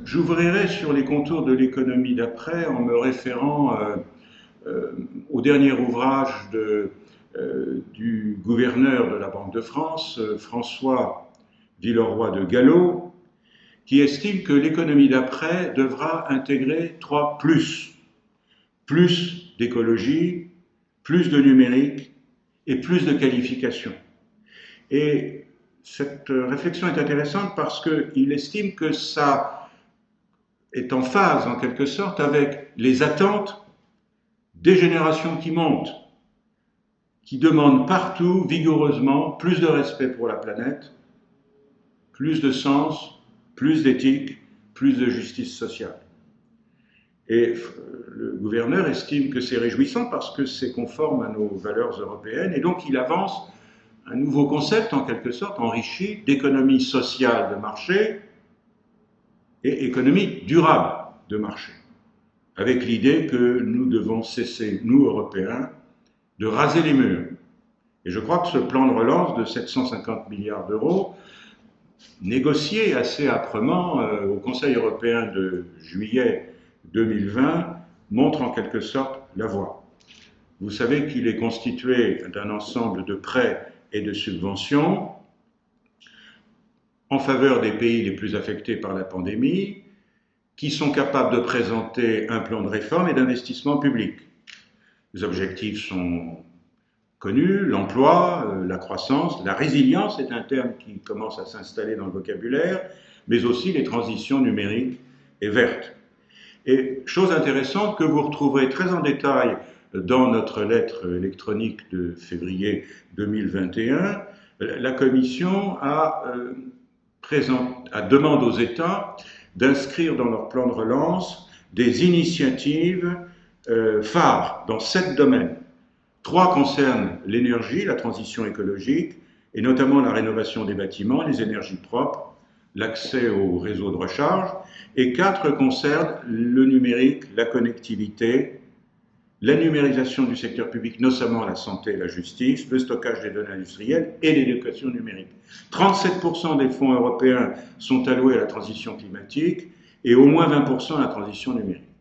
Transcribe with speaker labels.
Speaker 1: J'ouvrirai sur les contours de l'économie d'après en me référant au dernier ouvrage du gouverneur de la Banque de France, François Villeroy de Galhau, qui estime que l'économie d'après devra intégrer trois plus. Plus d'écologie, plus de numérique et plus de qualification. Et cette réflexion est intéressante parce qu'il estime que ça est en phase, en quelque sorte, avec les attentes des générations qui montent, qui demandent partout, vigoureusement, plus de respect pour la planète, plus de sens, plus d'éthique, plus de justice sociale. Et le gouverneur estime que c'est réjouissant parce que c'est conforme à nos valeurs européennes, et donc il avance un nouveau concept, en quelque sorte, enrichi d'économie sociale de marché et économie durable de marché, avec l'idée que nous devons cesser, nous Européens, de raser les murs. Et je crois que ce plan de relance de 750 milliards d'euros, négocié assez âprement au Conseil européen de juillet 2020, montre en quelque sorte la voie. Vous savez qu'il est constitué d'un ensemble de prêts et de subventions en faveur des pays les plus affectés par la pandémie, qui sont capables de présenter un plan de réforme et d'investissement public. Les objectifs sont connus, l'emploi, la croissance, la résilience est un terme qui commence à s'installer dans le vocabulaire, mais aussi les transitions numériques et vertes. Et chose intéressante que vous retrouverez très en détail dans notre lettre électronique de février 2021, la Commission demande aux États d'inscrire dans leur plan de relance des initiatives phares dans 7 domaines. 3 concernent l'énergie, la transition écologique, et notamment la rénovation des bâtiments, les énergies propres, l'accès aux réseaux de recharge, et 4 concernent le numérique, la connectivité, la numérisation du secteur public, notamment la santé et la justice, le stockage des données industrielles et l'éducation numérique. 37% des fonds européens sont alloués à la transition climatique et au moins 20% à la transition numérique.